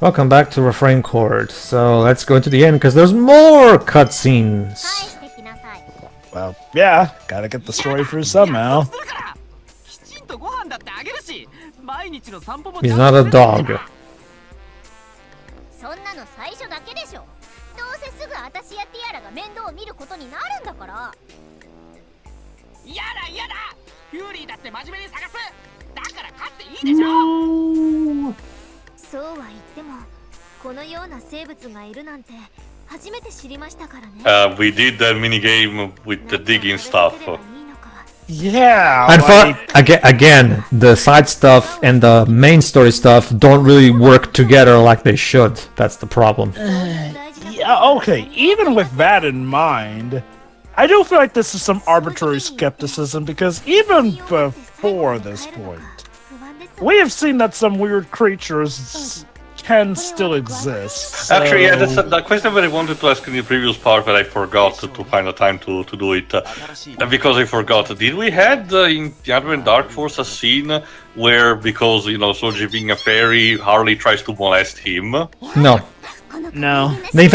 Welcome back to Refrain Chord. So let's go into the end because there's more cutscenes. Well, yeah, gotta get the story through somehow. He's not a dog. We did that mini game with the digging stuff. Yeah. And for again, the side stuff and the main story stuff don't really work together like they should. That's the problem. Yeah, okay, even with that in mind, I do feel like this is some arbitrary skepticism because even before this point, we have seen that some weird creatures can still exist. So... Actually, yeah, that's the question that I wanted to ask in the previous part, but I forgot to find the time to do it. Because I forgot. Did we had in the Advent Dark Force a scene where, because, you know, Soji being a fairy, Harley tries to molest him? No. No. They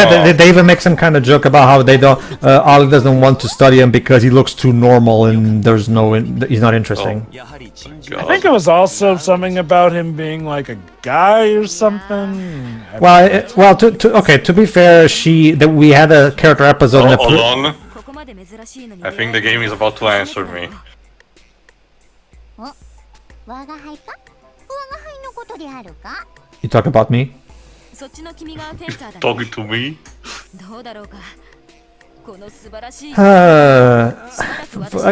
even make some kind of joke about how they don't. Harley doesn't want to study him because he looks too normal and there's no. He's not interesting. I think it was also something about him being like a guy or something. Well, to be fair, we had a character episode. Hold on. I think the game is about to answer me. You talk about me? Talking to me?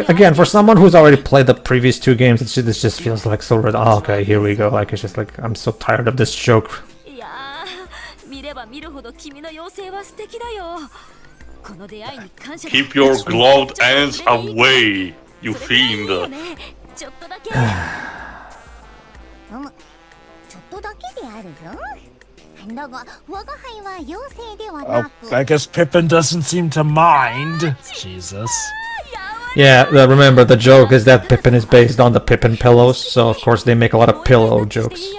Again, for someone who's already played the previous two games, this just feels like so red. Oh, okay, here we go. Like, it's just like, I'm so tired of this joke. Keep your gloved hands away, you fiend. Oh, I guess Pippin doesn't seem to mind. Jesus. Yeah, remember, the joke is that Pippin is based on the Pippin pillows, so of course they make a lot of pillow jokes.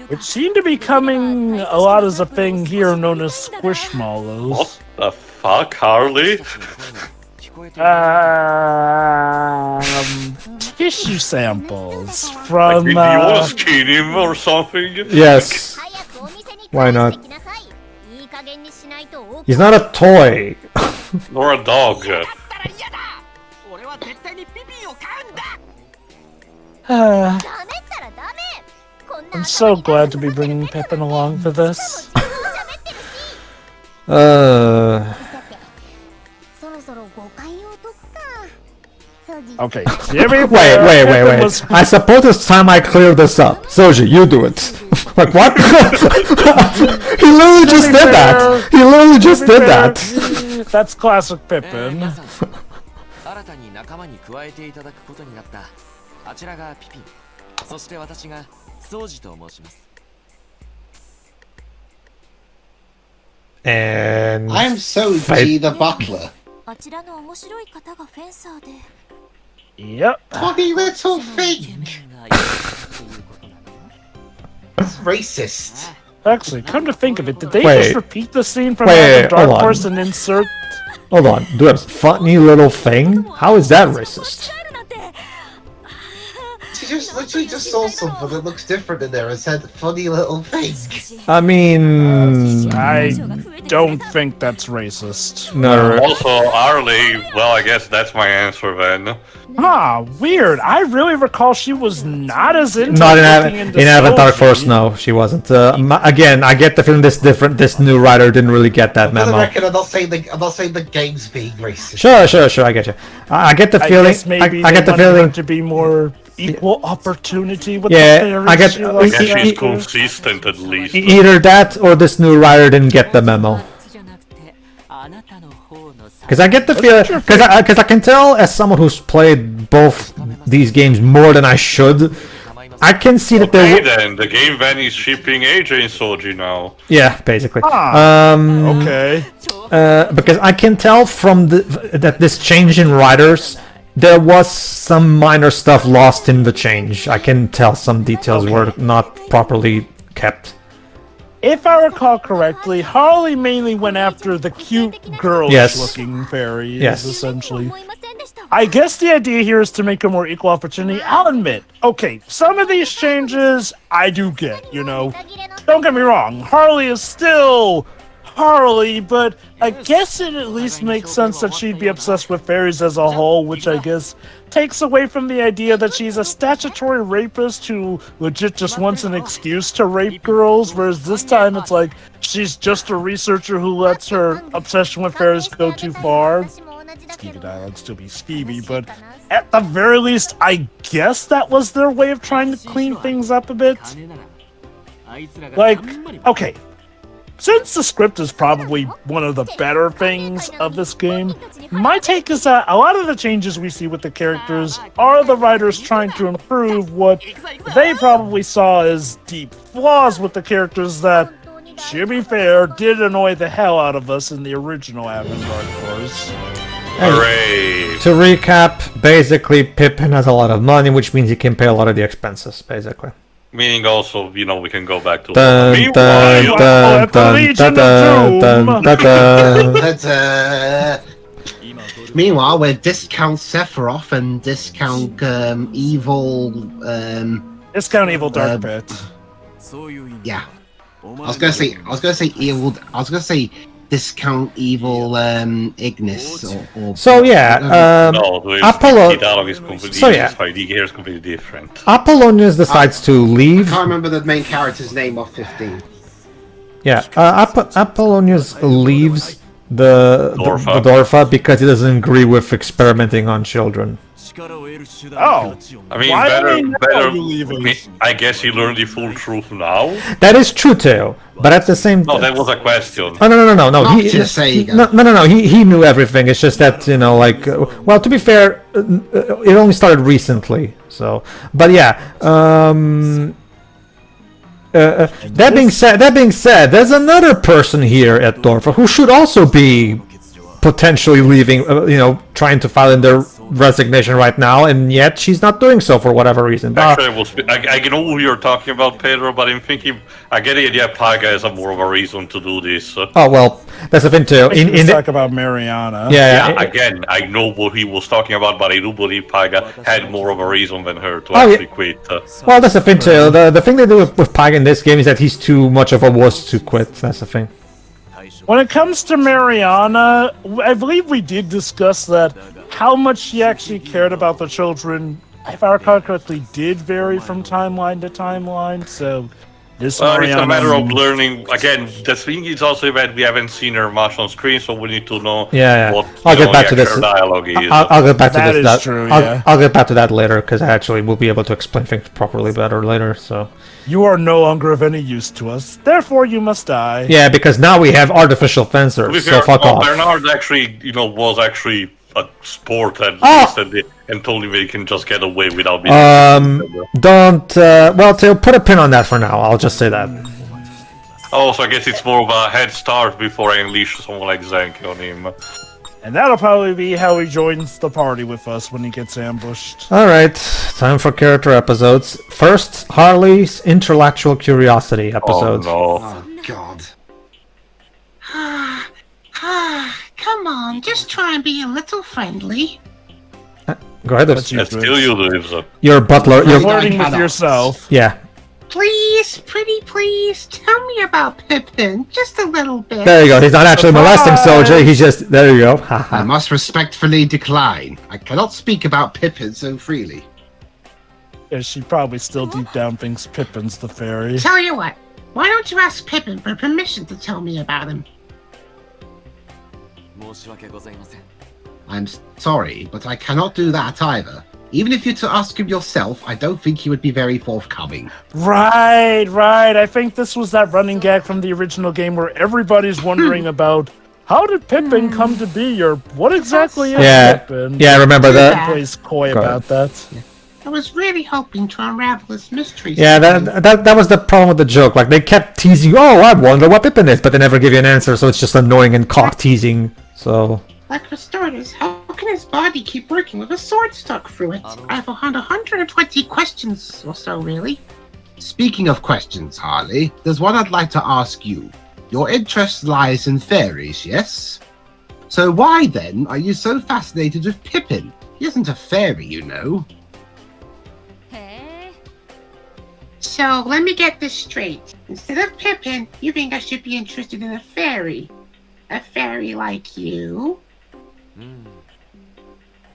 Which seem to be coming a lot as a thing here known as squishmallows. What the fuck, Harley? Tissue samples from. Did you want to skin him or something? Yes. Why not? He's not a toy. Or a dog. I'm so glad to be bringing Pippin along for this. Okay. Wait. I suppose it's time I clear this up. Soji, you do it. Like, what? He literally just did that. He literally just did that. That's classic Pippin. And I'm Soji the butler. Yep. Funny little thing. It's racist. Actually, come to think of it, did they Wait. just repeat the scene from Wait, Dark hold on. Horse and insert? hold on, do a funny little thing? How is that racist? She just literally just saw something that looks different in there and said, funny little thing. I mean, I don't think that's racist. no. Also, Harley, well, I guess that's my answer then. Huh, weird. I really recall she was not as into Not looking in into Avatar Soji. Force, no, she wasn't. Again, I get the feeling this new writer didn't really get that For the memo. record, I'm not saying the game's being racist. Sure, I get you. I get the I feeling. guess maybe I get the they wanted feeling. her to be more equal opportunity with Yeah, the fairies. I get- she likes Yeah, to she's do. consistent at least. Either that or this new writer didn't get the memo. Because I get the feeling, because I can tell as someone who's played both these games more than I should, I can see that Okay there. then, the game van is shipping AJ and Soji now. Yeah, basically. Okay. Because I can tell from that this change in writers there was some minor stuff lost in the change. I can tell some details were not properly kept. If I recall correctly, Harley mainly went after the cute girlish-looking fairies, essentially. I guess the idea here is to make her more equal opportunity. I'll admit, okay, some of these changes I do get, you know. Don't get me wrong, Harley is still Harley, but I guess it at least makes sense that she'd be obsessed with fairies as a whole, which I guess takes away from the idea that she's a statutory rapist who legit just wants an excuse to rape girls, whereas this time it's like she's just a researcher who lets her obsession with fairies go too far. Skeevy dialogue still be skeevy, but at the very least, I guess that was their way of trying to clean things up a bit. Like, okay, since the script is probably one of the better things of this game, my take is that a lot of the changes we see with the characters are the writers trying to improve what they probably saw as deep flaws with the characters that, to be fair, did annoy the hell out of us in the original Avant-Garde course. Hooray! To recap, basically Pippin has a lot of money, which means he can pay a lot of the expenses, basically. Meaning also, you know, we can go back to... Dun, dun, dun, dun, dun, dun, dun. Meanwhile, with discount Sephiroth and discount evil... Discount evil Dark Pit. Yeah. I was gonna say discount evil Ignis or So yeah, No, Apollo. the dialogue is completely, So yeah, here is completely different. Apollonius decides to leave. I can't remember the main character's name off 15. Yeah, Apollonius leaves the Dorfa. Dorfa because he doesn't agree with experimenting on children. Oh, I mean, why better, do we know better. you leaving? I guess he learned the full truth now. That is true, Teo. But at the same No, time, that was a question. oh no. Not just saying. No. He knew everything. It's just that, you know, like, well, to be fair, it only started recently. So, but yeah. That being said, there's another person here at Dorfa who should also be potentially leaving, you know, trying to file in their resignation right now, and yet she's not doing so for whatever reason. Actually, I know who you're talking about, Pedro, but I'm thinking, I get the idea Paga is a more of a reason to do this. Oh well, that's the thing too. Let's talk about Mariana. Yeah, again, I know what he was talking about, but I do believe Paga had more of a reason than her to actually quit. Well, that's the thing too. The thing they do with Paga in this game is that he's too much of a wuss to quit. That's the thing. When it comes to Mariana, I believe we did discuss that how much she actually cared about the children, if I recall correctly, did vary from timeline to timeline, so this Mariana... It's a matter of learning. Again, the thing is also that we haven't seen her much on screen, so we need to know what I'll get back to this. Dialogue is. I'll get back to this. That is true, I'll get back to that later, because I actually will be able to explain things properly better later, so... You are no longer of any use to us, therefore you must die. Yeah, because now we have artificial fencers, so fuck off. Bernard actually, was actually a sport at least, and told him he can just get away without being... well, to put a pin on that for now, I'll just say that. Oh, so I guess it's more of a head start before I unleash someone like Zank on him. And that'll probably be how he joins the party with us when he gets ambushed. Alright, time for character episodes. First, Harley's Intellectual Curiosity episode. Oh, no. Oh, God. Come on, just try and be a little friendly. Go ahead. That's That's still you, Lives. Your butler. You're Your, flirting with yourself. yeah. Please, pretty please, tell me about Pippin, just a little bit. There you go. He's not actually molesting Soji. He's just... There you go. I must respectfully decline. I cannot speak about Pippin so freely. Yeah, she probably still deep down thinks Pippin's the fairy. Tell you what, why don't you ask Pippin for permission to tell me about him? I'm sorry, but I cannot do that either. Even if you to ask him yourself, I don't think he would be very forthcoming. Right. I think this was that running gag from the original game where everybody's wondering about how did Pippin come to be, or what exactly is Pippin? Yeah, I remember that. Plays coy about that. I was really hoping to unravel this mystery. Yeah, that was the problem with the joke. Like, they kept teasing, oh, I wonder what Pippin is, but they never give you an answer, so it's just annoying and cock teasing, so... Like for starters, how How can his body keep working with a sword stuck through it? I have around 120 questions or so, really. Speaking of questions, Harley, there's one I'd like to ask you. Your interest lies in fairies, yes? So why, then, are you so fascinated with Pippin? He isn't a fairy, you know. So, let me get this straight. Instead of Pippin, you think I should be interested in a fairy? A fairy like you?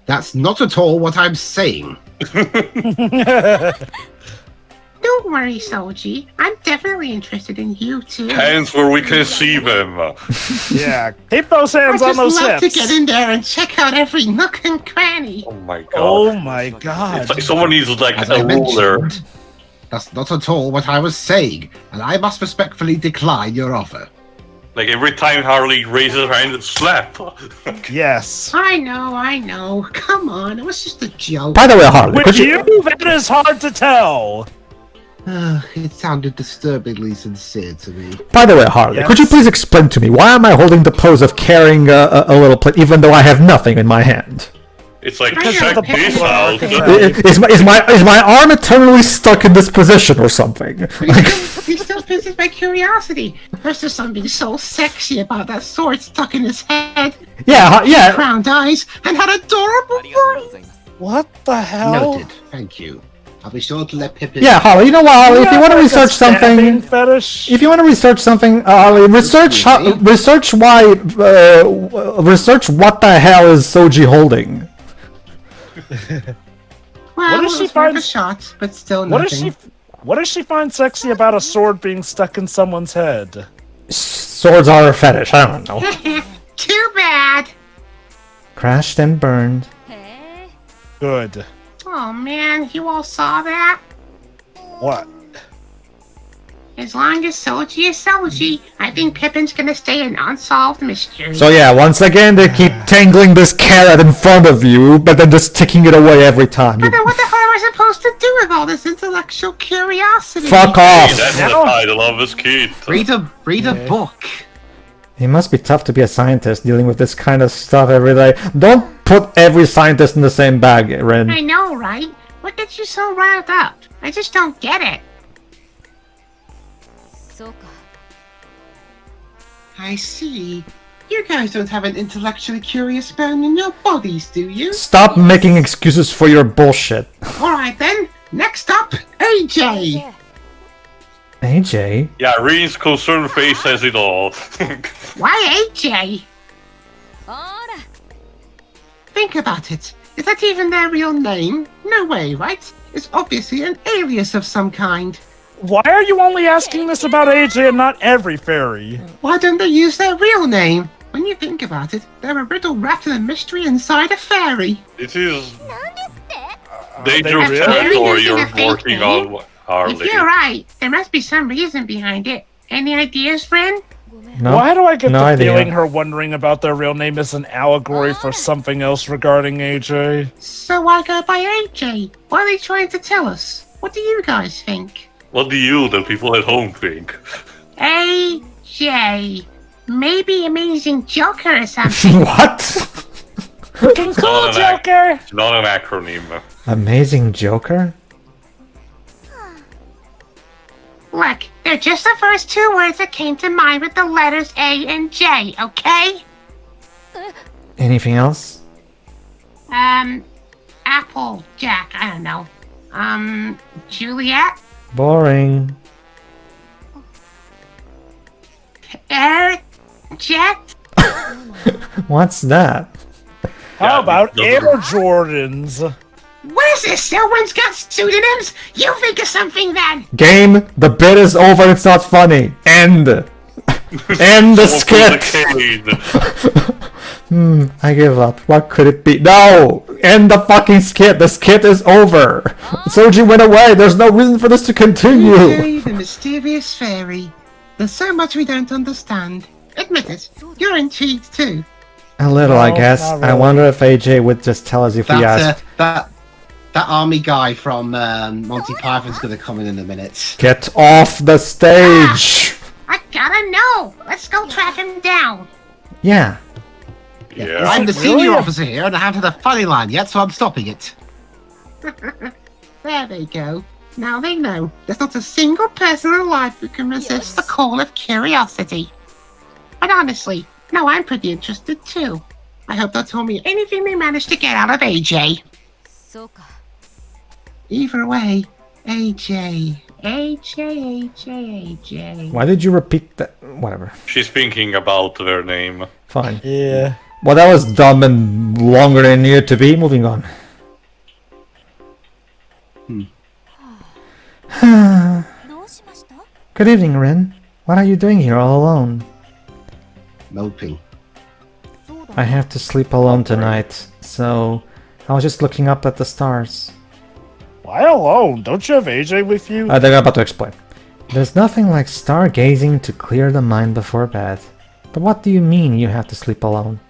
That's not at all what I'm saying. Don't worry, Soji. I'm definitely interested in you, too. Hands where we can see them. Yeah, keep those I hands on just those love hips. to get in there and check out every nook and cranny. Oh my god. Oh my god. It's like someone needs like As a I ruler. mentioned, that's not at all what I was saying, and I must respectfully decline your offer. Like every time Harley raises her hand, slap. Yes. I know. Come on, it was just a joke. By the way, Harley, With could you, that is hard to tell. It sounded disturbingly sincere to me. By the way, Harley, Yes. could you please explain to me why am I holding the pose of carrying a little plate even though I have nothing in my hand? It's like, Because check the this people are out. Is my arm eternally stuck in this position or something? He still pisses my curiosity. There's just something so sexy about that sword stuck in his head. Yeah. Round eyes and had adorable voice. What the hell? Noted. Thank you. I'll be sure to let Pippin... Yeah, Harley, you know what, Harley, if you want to Like a research stabbing something... fetish? If you want to research something, Harley, research what the hell is Soji holding? Well, What does she it was worth find- a shot, but still What nothing. does she find sexy about a sword being stuck in someone's head? Swords are a fetish, I don't know. Too bad. Crashed and burned. Good. Oh man, you all saw that? What? As long as Soji is Soji, I think Pippin's gonna stay an unsolved mystery. So yeah, once again, they keep tangling this carrot in front of you, but then just taking it away every time. But then what the hell am I supposed to do with all this intellectual curiosity? Fuck Hey, off! that's the title of this kid. Read a book. It must be tough to be a scientist dealing with this kind of stuff every day. Don't put every scientist in the same bag, Rinne. I know, right? What gets you so riled up? I just don't get it. I see. You guys don't have an intellectually curious bone in your bodies, do you? Stop making excuses for your bullshit. Alright then, next up, AJ! AJ? Yeah, Rinne's concerned face says it all. Why AJ? Think about it. Is that even their real name? No way, right? It's obviously an alias of some kind. Why are you only asking this about AJ and not every fairy? Why don't they use their real name? When you think about it, they're a riddle wrapped in a mystery inside a fairy. This is They dangerous really? territory Using you're a fake working name? on, Harley. If you're right, there must be some reason behind it. Any ideas, friend? No? Why do I get No the idea. feeling her wondering about their real name is an allegory for something else regarding AJ? So I go by AJ. What are they trying to tell us? What do you guys think? What do you, the people at home, think? AJ. Maybe Amazing Joker or something. What? Fucking cool, Not an ac- Joker! It's not an acronym. Amazing Joker? Look, they're just the first two words that came to mind with the letters A and J, okay? Anything else? Apple Jack, I don't know. Juliet? Boring. Air Jet? What's that? How Yeah, about those Air are- Jordans? What is this? Everyone's got pseudonyms? You think of something then! Game, the bit is over, it's not funny. End. End the skit. I give up. What could it be? No! End the fucking skit. The skit is over. Soji went away. There's no reason for this to continue. AJ, the mysterious fairy. There's so much we don't understand. Admit it, you're intrigued too. A little, I No, guess. not I really. wonder if AJ would just tell us if we asked. That army guy from Monty Python's gonna come in a minute. Get off the stage. I gotta know! Let's go track him down! Yeah. Yeah. I'm the it senior really? officer here, and I haven't had a funny line yet, so I'm stopping it. There they go. Now they know. There's not a single person alive who can resist the call of curiosity. But honestly, now I'm pretty interested too. I hope they'll tell me anything they managed to get out of AJ. そうか Either way, AJ. AJ. Why did you repeat that? Whatever. She's thinking about their name. Fine. Yeah. Well, that was dumb and longer than it needed to be. Moving on. Good evening, Rinne. What are you doing here all alone? Moping. I have to sleep alone tonight, so I was just looking up at the stars. Why alone? Don't you have AJ with you? They're about to explain. There's nothing like stargazing to clear the mind before bed. But what do you mean you have to sleep alone?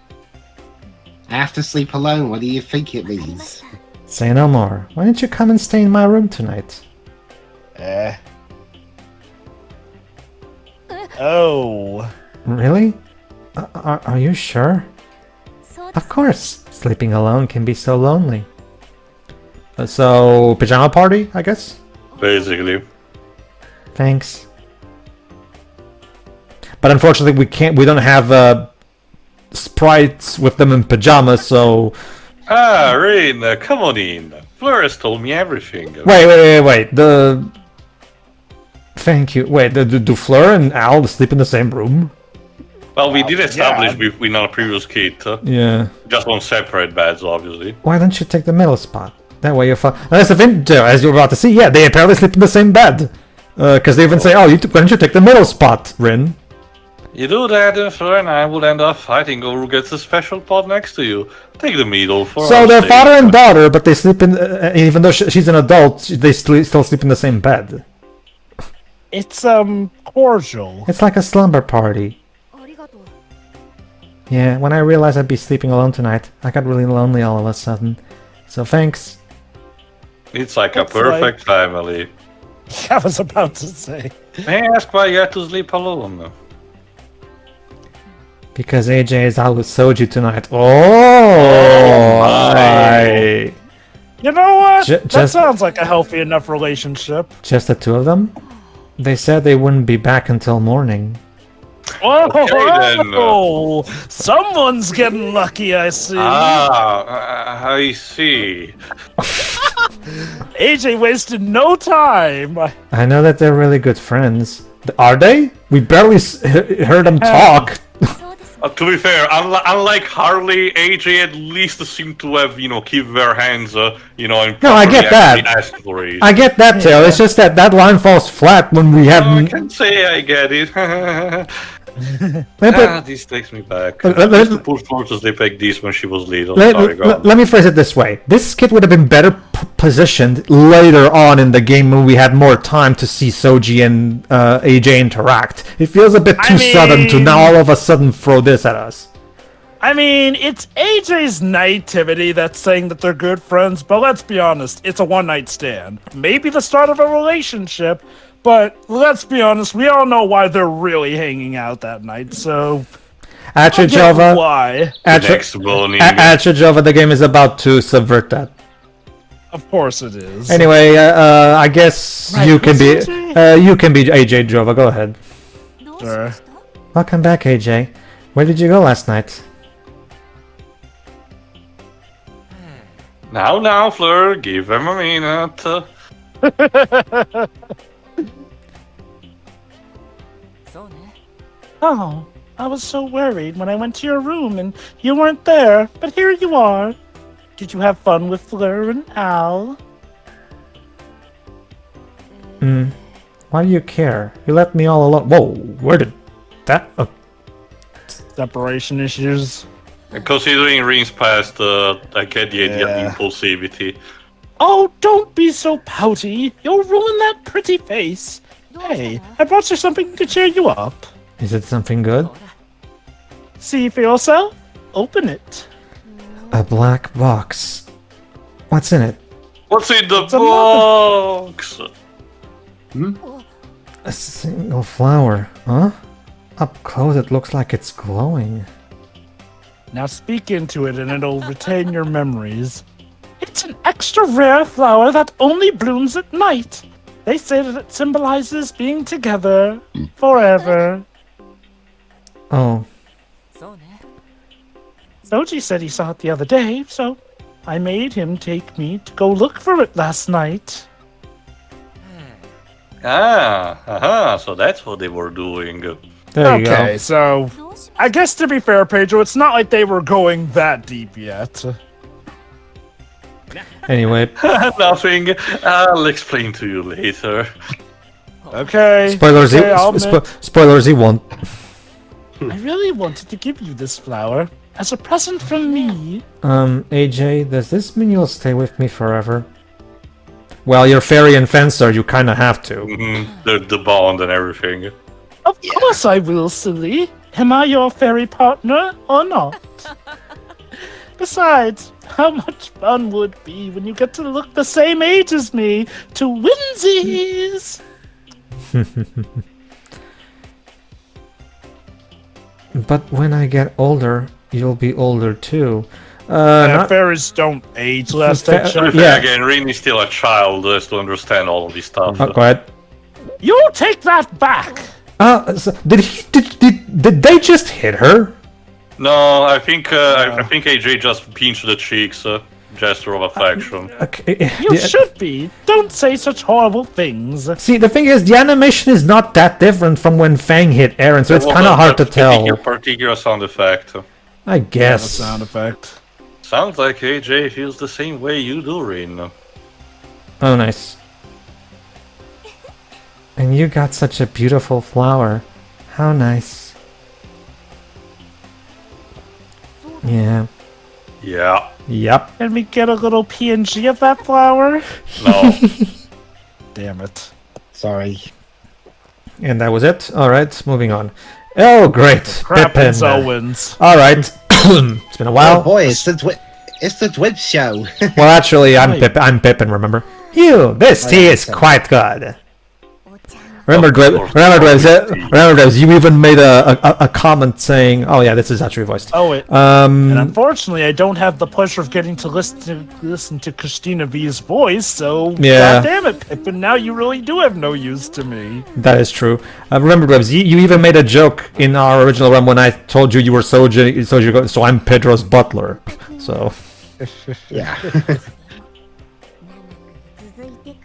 I have to sleep alone. What do you think it means? Say no more. Why don't you come and stay in my room tonight? Oh. Really? Are you sure? そうで Of course. Sleeping alone can be so lonely. So, pajama party, I guess? Basically. Thanks. But unfortunately, we don't have sprites with them in pajamas, so... Ah, Rinne, come on in. Flores told me everything. Wait. Thank you. Wait, do Fleur and Al sleep in the same room? Well, we did establish yeah. in our previous kit. Yeah. Just on separate beds, obviously. Why don't you take the middle spot? That way you're fine. As you're about to see, yeah, they apparently sleep in the same bed. Because they even say, oh, why don't you take the middle spot, Rinne? You do that, and Fleur and I will end up fighting over who gets a special pod next to you. Take the middle for So our they're sake. father and daughter, but they sleep in, even though she's an adult, they still sleep in the same bed. It's, cordial. It's like a slumber party. ありがとう Yeah, when I realized I'd be sleeping alone tonight, I got really lonely all of a sudden. So thanks. It's like a That's perfect family. I was about to say. May I ask why you had to sleep alone? Because AJ is out with Soji tonight. Oh, my. You know what? Ju- that just- sounds like a healthy enough relationship. Just the two of them? They said they wouldn't be back until morning. Oh, then. Someone's getting lucky, I see. I see. AJ wasted no time. I know that they're really good friends. Are they? We barely heard them talk. そうです To be fair, unlike Harley, AJ at least seem to have, keep their hands, in No, I properly get that. actually asked for it. I get that, Tail. It's just that line falls flat when we I haven't... can say I get it. Let, This takes me back. Let- I let- used to push Fleur to sleep like this when she was little. Sorry, go on. let me phrase it this way. This skit would have been better positioned later on in the game when we had more time to see Soji and AJ interact. It feels a bit too sudden to now all of a sudden throw this at us. I mean, it's AJ's naivety that's saying that they're good friends, but let's be honest, it's a one-night stand. Maybe the start of a relationship, but let's be honest, we all know why they're really hanging out that night, so... At your I get Jova, why. at your, Next morning. at your Jova, the game is about to subvert that. Of course it is. Anyway, I guess Right, you can be who's you can be AJ Jova. Go ahead. どうしました Welcome back, AJ. Where did you go last night? Now, Fleur, give them a minute. そうね Oh, I was so worried when I went to your room and you weren't there, but here you are. Did you have fun with Fleur and Al? Why do you care? You left me all alone. Whoa, where did that? Oh, Separation issues. Considering Rinne's past, I get the idea Yeah. of impulsivity. Oh, don't be so pouty. You'll ruin that pretty face. どうした Hey, の I brought you something to cheer you up. is it something good? ほら See for yourself. Open it. A black box. What's in it? What's in the It's a box? A single flower, huh? Up close, it looks like it's glowing. Now speak into it and it'll retain your memories. It's an extra rare flower that only blooms at night. They say that it symbolizes being together forever. Oh. そうね Soji said he saw it the other day, so I made him take me to go look for it last night. So that's what they were doing. There you Okay, go. so どうし I guess to be fair, Pedro, it's not like they were going that deep yet. Anyway, Nothing. I'll explain to you later. Okay. spoilers. okay, I'll admit, Spoilers. He won't. I really wanted to give you this flower as a present from me. AJ, does this mean you'll stay with me forever? Well, you're fairy and fencer. You kind of have to. The bond and everything. Of course I will, silly. Am I your fairy partner or not? Besides, how much fun would be when you get to look the same age as me to winsies? But when I get older, you'll be older too. Not- Fairies don't age, last Fa- I checked. Yeah. Again, Rinne is still a child, has to understand all of this stuff. Oh, go ahead. You take that back! So did they just hit her? No, I think I think AJ just pinched the cheeks, gesture of affection. Okay. You should be. Don't say such horrible things. See, the thing is, the animation is not that different from when Fang hit Aaron, so it's Well, kind of hard to that tell. Particular sound effect. I guess. Sound effect. Sounds like AJ feels the same way you do, Rinne. Oh, nice. And you got such a beautiful flower. How nice. Yeah. Yeah. Yep. Can we get a little PNG of that flower? No. Damn it. Sorry. And that was it. All right, moving on. Oh, great. Crap Pippin. and Owens. All right. It's been a Oh while. boy, it's the Twitch show. Well, actually, I'm Pippin. Remember? This tea is quite good. Remember, Dwebs, you even made a comment saying, "Oh yeah, this is actually voiced." Oh, wait. And unfortunately, I don't have the pleasure of getting to listen to Christina V's voice, so Yeah. God damn it, Pippin, now you really do have no use to me. That is true. Remember, Dwebs, you even made a joke in our original run when I told you were Soji, so I'm Pedro's butler. So, Yeah.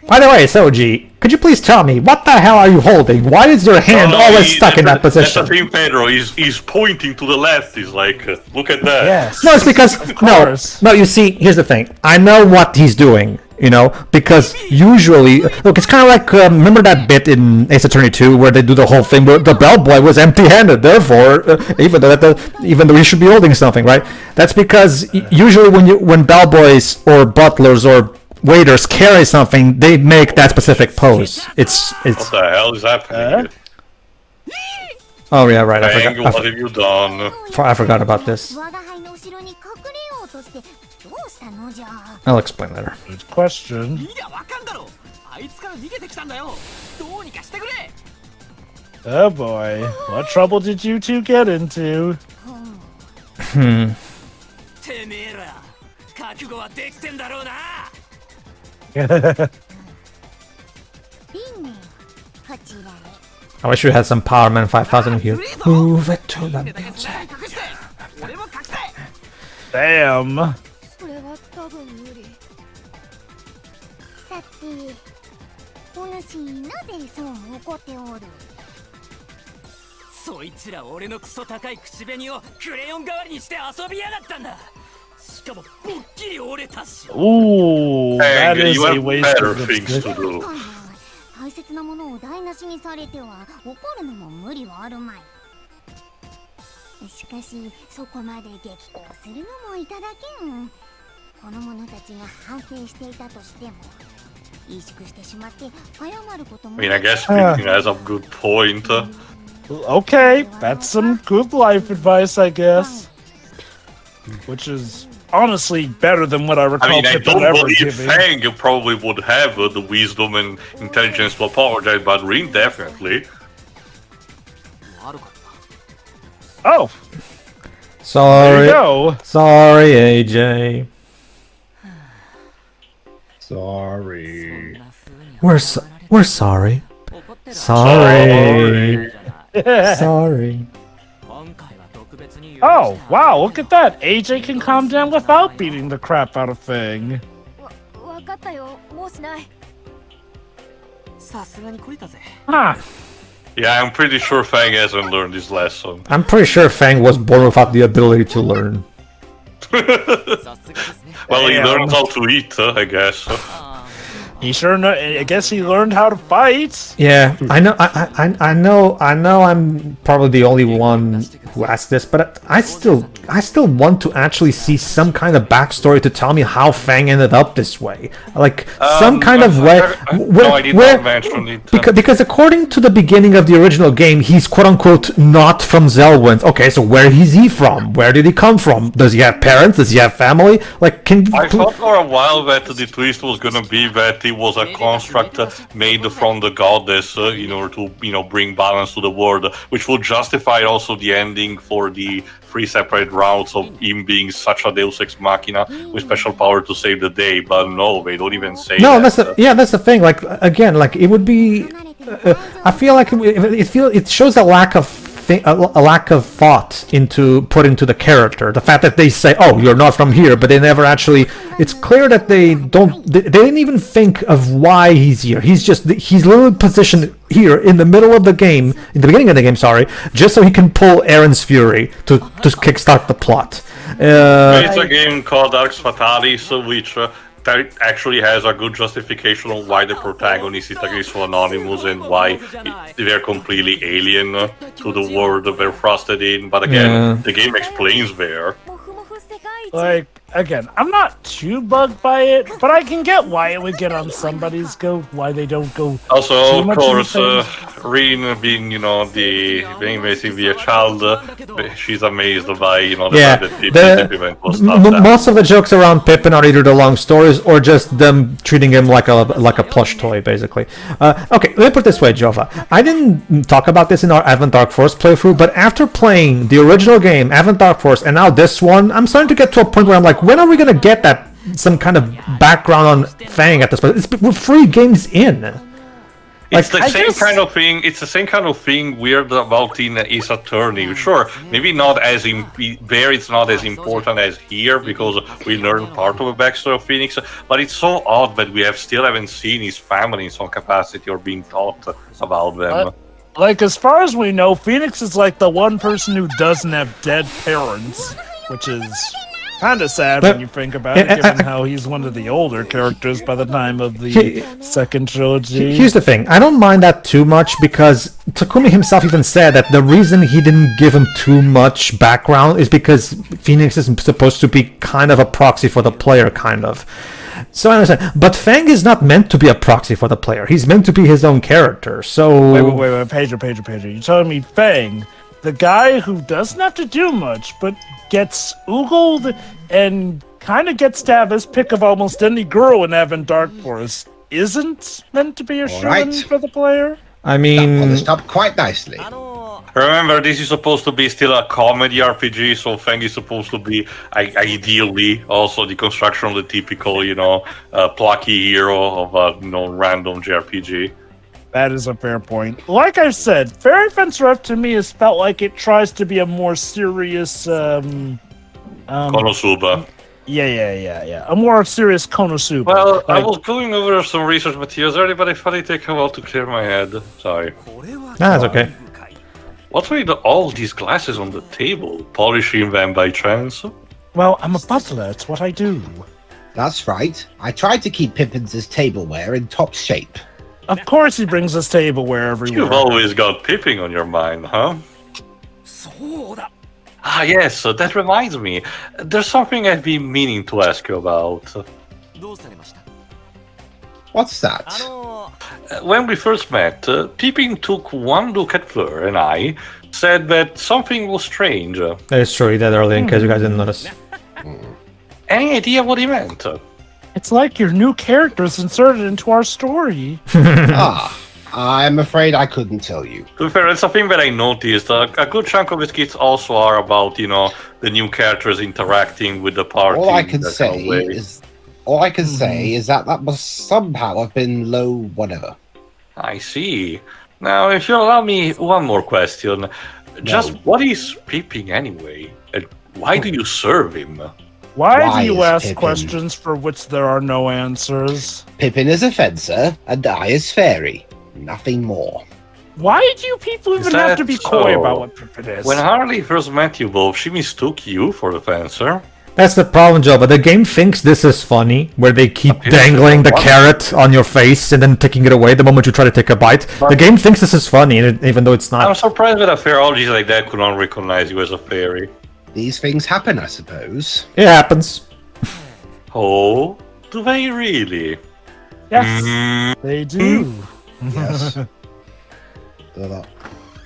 by the way, Soji, could you please tell me what the hell are you holding? Why is your hand always stuck in that position? That's the thing, Pedro. He's pointing to the left. He's like, look at that. Yes. No, it's because course. no. You see, here's the thing. I know what he's doing. You know, because usually, look, it's kind of like remember that bit in Ace Attorney 2 where they do the whole thing where the bellboy was empty-handed. Therefore, even though he should be holding something, right? That's because usually when bellboys or butlers or waiters carry something, they make that specific pose. It's. What the hell is happening? Oh yeah, right. Fang, what have you done? I forgot about this. 我が輩の後ろに隠れようとしてどうしたのじゃ I'll explain later. Good question. 見りゃわかんだろあいつから逃げてきたんだよどうにかしてくれ Oh boy, what trouble did you two get into? てめえら覚悟はできてんだろうな リンネこちらへ I wish we had some Power Man 5000 in here. Move it to the 隠 music. して俺も隠せ Damn. これは多分無理さてお主なぜそう怒っておるそいつら俺のクソ高い口紅をクレヨン代わりにして遊びやがったんだしかもぼっきり折れたし Ooh, that Fang, is you a have waste better of things lipstick. to do. 大切なものを台無しにされては怒るのも無理はあるまいしかしそこまで激高するのもいただけんこの者たちが反省していたとしても萎縮してしまって謝ることも I mean, I guess Pippin has a good point. Okay, that's some good life advice, I guess. Which is honestly better than what I recall I mean, I Pippin don't ever believe giving. Fang probably would have the wisdom and intelligence to apologize, but Rinne definitely. 悪かった Oh, There Sorry. you go. Sorry, AJ. Sorry. We're sorry. Sorry. Sorry. Oh, wow, look at that. AJ can calm down without beating the crap out of Fang. わかったよ。もうしない。さすがに懲りたぜ Huh. Yeah, I'm pretty sure Fang hasn't learned his lesson. I'm pretty sure Fang was born without the ability to learn. さすがですね Well, he Damn. learned how to eat, I guess. He sure know. I guess he learned how to fight. Yeah, I know. I know. I'm probably the only one who asked this, but I still want to actually see some kind of backstory to tell me how Fang ended up this way. Like some kind of way. No, I did not mention it. Because according to the beginning of the original game, he's quote unquote not from Zelwyn. Okay, so where is he from? Where did he come from? Does he have parents? Does he have family? Like, can I thought for a while that the twist was gonna be that it was a construct made from the goddess in order to, bring balance to the world, which would justify also the ending for the three separate routes of him being such a Deus Ex Machina with special power to save the day. But no, they don't even say No, that. that's the thing. Like again, like it would be. I feel like it shows a lack of thought put into the character. The fact that they say, "Oh, you're not from here," but they never actually. It's clear that they didn't even think of why he's here. He's literally positioned here in the middle of the game, in the beginning of the game. Sorry, just so he can pull Aaron's Fury to kickstart the plot. It's a game called Arx Fatalis, which that actually has a good justification on why the protagonist is like so anonymous and why they're completely alien to the world they're thrusted in. But again, the game explains there. もふもふ世界一。 Like, again, I'm not too bugged by it, but I can get why it would get on somebody's goat, why they don't go. Also, too of much course, into Rinne being, being basically a child, she's amazed by, the Yeah, fact that Pippin event was not that. most of the jokes around Pippin are either the long stories or just them treating him like a plush toy, basically. Okay, let me put it this way, Jova. I didn't talk about this in our Advent Dark Force playthrough, but after playing the original game, Advent Dark Force, and now this one, I'm starting to get to a point where I'm like, when are we gonna get that some kind of background on Fang at this point? We're 3 games in. It's the I same guess- kind of thing. It's the same kind of thing weird about in Ace Attorney. Sure, maybe not as there. It's not as important as here because we learn part of the backstory of Phoenix. But it's so odd that we still haven't seen his family in some capacity or being taught about them. Like, as far as we know, Phoenix is like the one person who doesn't have dead parents, which is kind of sad when you think about it, given how he's one of the older characters by the time of the second trilogy. Here's the thing. I don't mind that too much because Takumi himself even said that the reason he didn't give him too much background is because Phoenix is supposed to be kind of a proxy for the player, kind of. So I understand. But Fang is not meant to be a proxy for the player. He's meant to be his own character. So Wait, Pedro. You're telling me Fang, the guy who doesn't have to do much, but gets oogled and kind of gets to have his pick of almost any girl in Advent Dark Force, isn't meant to be a right. shoo-in for the player? I That mean, polished up quite nicely. Remember, this is supposed to be still a comedy RPG, so Fang is supposed to be ideally also the construction of the typical, plucky hero of a random JRPG. That is a fair point. Like I said, Fairy Fencer Up to me has felt like it tries to be a more serious, Konosuba. Yeah. A more serious Konosuba. Well, I Like, was going over some research materials earlier, but I thought it'd take a while to clear my head. Sorry. that's okay. What's with all these glasses on the table? Polishing them by chance? well, I'm a butler. It's what I do. That's right. I tried to keep Pippin's tableware in top shape. Of course, he brings us tableware everywhere. You've always got Pippin on your mind, huh? そうだ Ah, yes, that reminds me. There's something I've been meaning to ask you about. どうされました What's that? When we first met, Pippin took one look at Fleur and I, said that something was strange. That is true. He did earlier, in case you guys didn't notice. Any idea what he meant? It's like your new character's inserted into our story. I'm afraid I couldn't tell you. To be fair, it's a thing that I noticed. A good chunk of the skits also are about, you know, the new characters interacting with the party. All I can that say kind of way. is that must somehow have been low whatever. I see. Now, if you allow me one more question. Just what is Pippin anyway? And why do you serve him? Why do you Wise ask Pippin. questions for which there are no answers? Pippin is a fencer, and I is fairy. Nothing more. Why do you people Is even have that to be coy so? about what Pippin is? When Harley first met you both, she mistook you for the fencer. That's the problem, Joe, but the game thinks this is funny, where they keep Appears dangling the to be carrot on your face and then taking it away the moment you try to take a bite. The game thinks this is funny, even though it's I'm not. surprised that a fairyologist like that could not recognize you as a fairy. These things happen, I suppose. It happens. Oh, do they really? Yes, they do. Yes.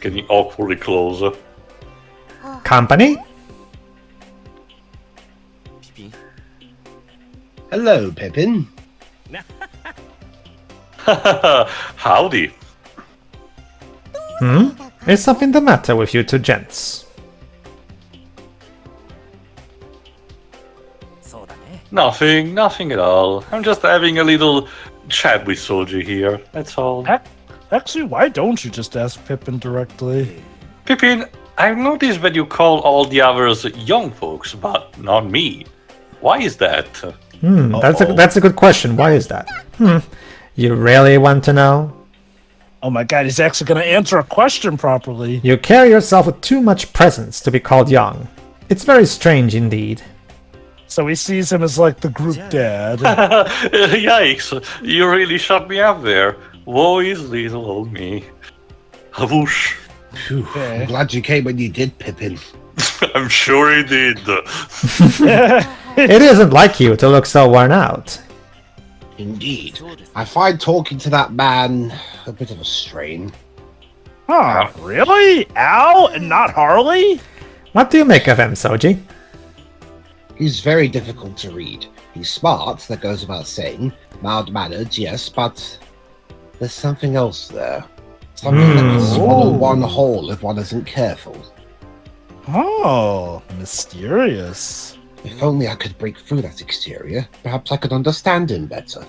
Getting awkwardly closer. Company? Hello, Pippin. Howdy. Is something the matter with you two gents? Nothing at all. I'm just having a little chat with Soji here, that's all. Actually, why don't you just ask Pippin directly? Pippin, I've noticed that you call all the others young folks, but not me. Why is that? That's a good question. Why is that? You really want to know? Oh my god, he's actually going to answer a question properly. You carry yourself with too much presence to be called young. It's very strange indeed. So he sees him as like the group dad. Yikes, you really shut me up there. Woe is little old me. Whoosh. Phew, I'm glad you came when you did, Pippin. I'm sure he did. It isn't like you to look so worn out. Indeed. I find talking to that man a bit of a strain. Huh, really? Al and not Harley? What do you make of him, Soji? He's very difficult to read. He's smart, that goes without saying. Mild-mannered, yes, but there's something else there. Something that can swallow one whole if one isn't careful. Oh, mysterious. If only I could break through that exterior, perhaps I could understand him better.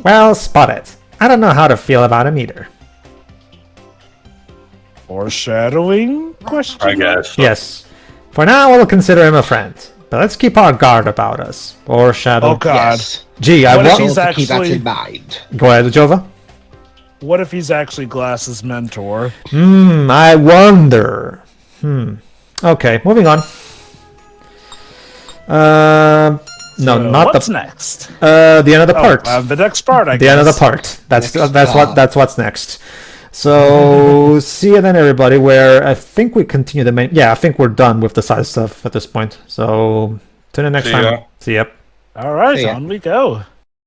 Well, spot it. I don't know how to feel about him either. Foreshadowing? Question? I guess. So. Yes. For now, we'll consider him a friend. But let's keep our guard about us. Or shadow. Oh god. Yes, Gee, I What if want. he's to keep that actually- in mind. Go ahead, Jova. What if he's actually Glass's mentor? I wonder. Okay, moving on. No, So not what's the next? the end of the part. The next part, I The guess. end of the part. That's Next part. that's what's next. So see you then, everybody. Where I think we continue the main. Yeah, I think we're done with the side stuff at this point. So tune in next See time. ya. See ya. All right, See ya. on we go.